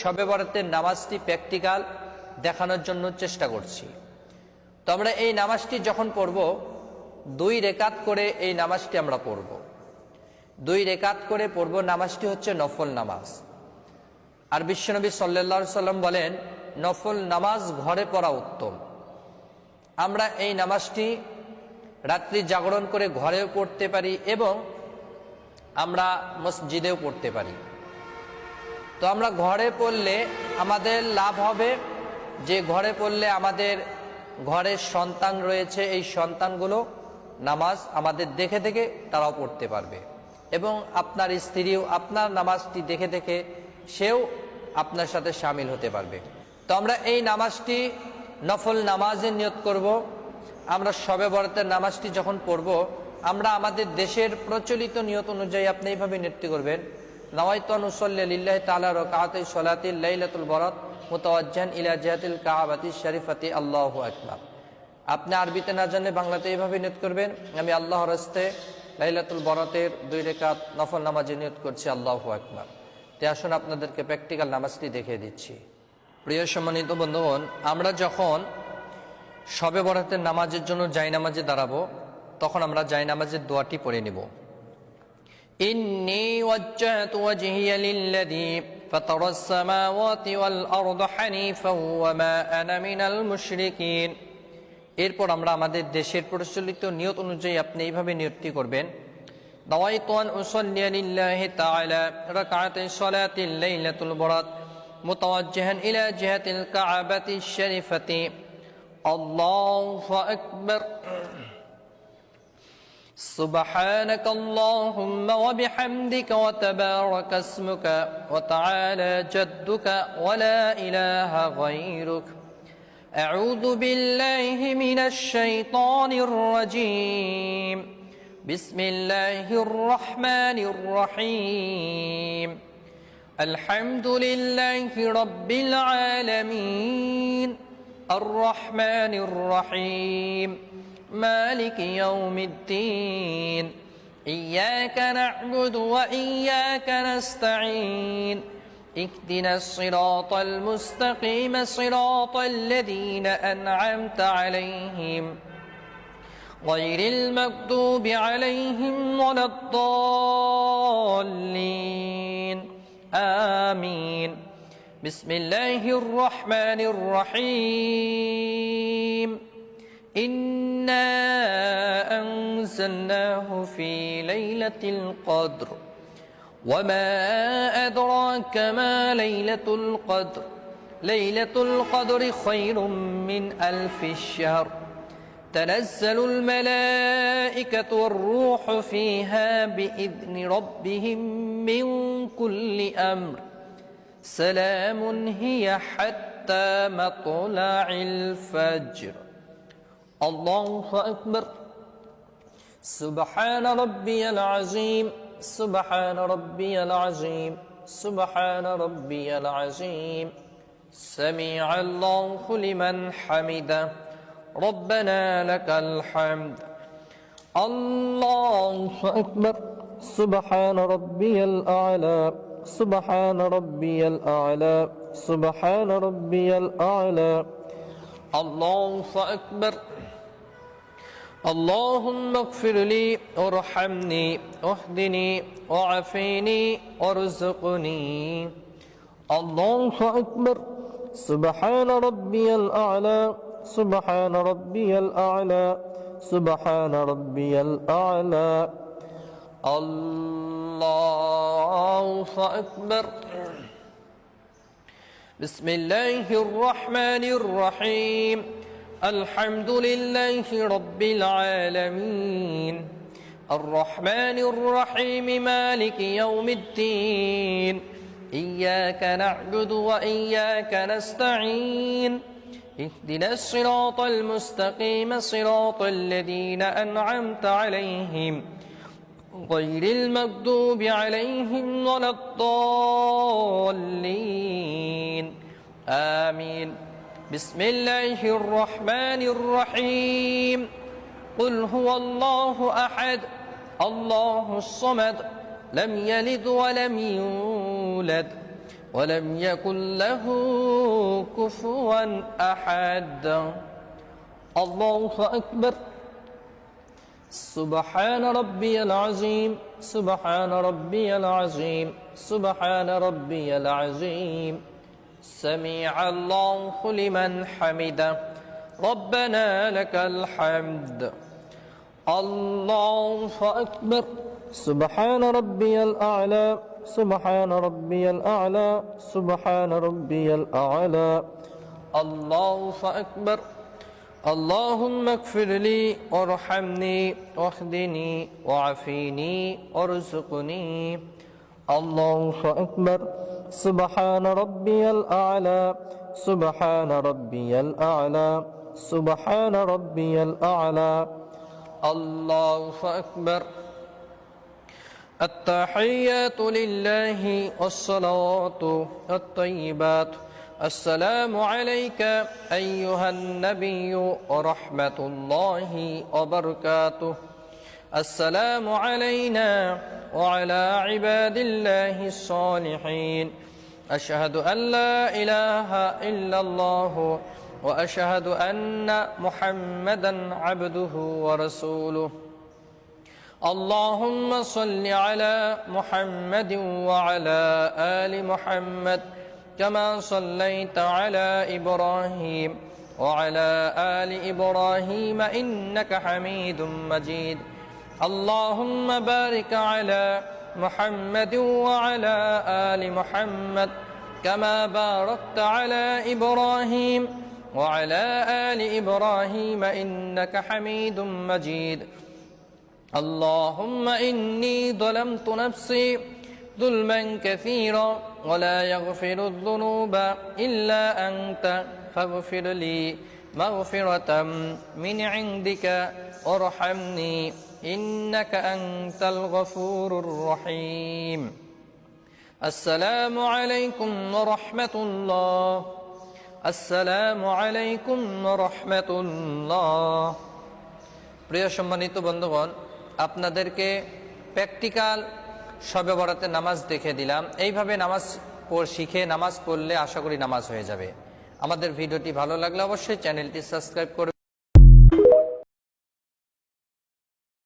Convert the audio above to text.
শবে বরাতের নামাজটি প্র্যাকটিক্যাল দেখানোর জন্য চেষ্টা করছি। তো আমরা এই নামাজটি যখন পড়ব 2 রেকাত করে এই নামাজটি আমরা পড়ব। 2 রেকাত করে পড়ব। নামাজটি হচ্ছে নফল নামাজ। আর বিশ্বনবী সাল্লাল্লাহু আলাইহি সাল্লাম বলেন নফল নামাজ ঘরে পড়া উত্তম। আমরা এই নামাজটি রাত্রি জাগরণ করে ঘরেও পড়তে পারি এবং আমরা মসজিদেও পড়তে পারি। তো আমরা ঘরে পড়লে আমাদের লাভ হবে যে ঘরে পড়লে আমাদের ঘরের সন্তান রয়েছে, এই সন্তানগুলো নামাজ আমাদের দেখে দেখে তারাও পড়তে পারবে এবং আপনার স্ত্রীও আপনার নামাজটি দেখে দেখে সেও আপনার সাথে শামিল হতে পারবে। তো আমরা এই নামাজটি নফল নামাজের নিয়ত করব। আমরা শবে বরাতের নামাজটি যখন পড়ব আমরা আমাদের দেশের প্রচলিত নিয়ত অনুযায়ী আপনি এইভাবে নিয়ত করবেন, নাওয়াইতু আন উসাল্লি লিল্লাহি তাআলা রাকাতাই সালাতিল লাইলাতুল বরাত মুতাওয়াজ্জিহান ইলা জিহাতিল কাবাতিশ শরীফাতি আল্লাহু আকবার। আপনি আরবিতে না জানলে বাংলাতে এইভাবে নিয়ত করবেন, আমি আল্লাহর রাস্তে লাইলাতুল বরাতের 2 রাকাত নফল নামাজে নিয়ত করছি, আল্লাহু আকবার। তে আসুন আপনাদেরকে প্র্যাকটিক্যাল নামাজটি দেখিয়ে দিচ্ছি। প্রিয় সম্মানিত বন্ধুগণ, আমরা যখন শবে বরাতের নামাজের জন্য জায়নামাজে দাঁড়াবো তখন আমরা জায়নামাজের দোয়াটি পড়ে নেব। ইন্নী ওয়াজ্জাহতু ওয়াজহিয়া লিল্লাযী ফাতারাস সামাওয়াতি ওয়াল আরদা হানিফাও ওয়া মা আনা মিনাল মুশরিকিন। এরপর আমরা আমাদের দেশের প্রচলিত নিয়ত অনুযায়ী আপনি এইভাবে নিয়তটি করবেন, নাওয়াইতু আন উসাল্লি লিল্লাহি তাআলা রাকাতাই সালাতিল লাইলাতুল বরাত মুতাওয়াজ্জিহান ইলা জিহাতিল কাবাতিশ শরীফাতি আল্লাহু আকবার। سبحانك اللهم وبحمدك وتبارك اسمك وتعالى جدك ولا إله غيرك. أعوذ بالله من الشيطان الرجيم. بسم الله الرحمن الرحيم. الحمد لله رب العالمين الرحمن الرحيم مالك يوم الدين إياك نعبد وإياك نستعين اهدنا الصراط المستقيم صراط الذين أنعمت عليهم غير المغضوب عليهم ولا الضالين آمين. بسم الله الرحمن الرحيم. إنا أنزلناه في ليلة القدر وما أدراك ما ليلة القدر ليلة القدر خير من 1000 الشهر تنزل الملائكة والروح فيها بإذن ربهم من كل أمر سلام هي حتى مطلع الفجر. الله أكبر. سبحان ربي العظيم سبحان ربي العظيم سبحان ربي العظيم سمع الله لمن حمده ربنا لك الحمد. الله أكبر. سبحان ربي الأعلى سبحان ربي الأعلى سبحان ربي الأعلى. الله أكبر. اللهم اغفر لي وارحمني واهدني وعافني وارزقني. الله أكبر. سبحان ربي الأعلى سبحان ربي الأعلى سبحان ربي الأعلى. الله أكبر. بسم الله الرحمن الرحيم. الحمد لله رب العالمين الرحمن الرحيم مالك يوم الدين إياك نعبد وإياك نستعين اهدنا الصراط المستقيم صراط الذين أنعمت عليهم غير المغضوب عليهم ولا الضالين آمين. بسم الله الرحمن الرحيم. قل هو الله أحد الله الصمد لم يلد ولم يولد ولم يكن له كفوا أحد الله أكبر سبحان ربي العظيم سبحان ربي العظيم سبحان ربي العظيم سميع الله لمن حمده ربنا لك الحمد الله أكبر سبحان ربي الأعلى سبحان ربي الأعلى سبحان ربي الأعلى الله أكبر اللهم اغفر لي وارحمني واهدني وعافيني وارزقني الله أكبر سبحان ربي الأعلى سبحان ربي الأعلى سبحان ربي الأعلى الله أكبر التحيات لله والصلاة الطيبات السلام عليك أيها النبي ورحمة الله وبركاته السلام علينا وعلى عباد الله الصالحين أشهد أن لا إله إلا الله وأشهد أن محمدا عبده ورسوله اللهم صل على محمد وعلى آل محمد كما صليت على إبراهيم وعلى آل إبراهيم إنك حميد مجيد اللهم بارك على محمد وعلى آل محمد كما باركت على إبراهيم وعلى آل إبراهيم إنك حميد مجيد اللهم إني ظلمت نفسي ظلما كثيرا ولا يغفر الذنوب إلا أنت فاغفر لي مغفرة من عندك وارحمني إنك أنت الغفور الرحيم السلام عليكم ورحمة الله السلام عليكم ورحمة الله প্রিয় সম্মানিত বন্ধুগণ আপনাদেরকে প্র্যাকটিক্যাল শবে বরাতে নামাজ দেখে দিলাম এইভাবে নামাজ শিখে নামাজ পড়লে আশা করি নামাজ হয়ে যাবে আমাদের ভিডিওটি ভালো লাগলে অবশ্যই চ্যানেলটি সাবস্ক্রাইব করবেন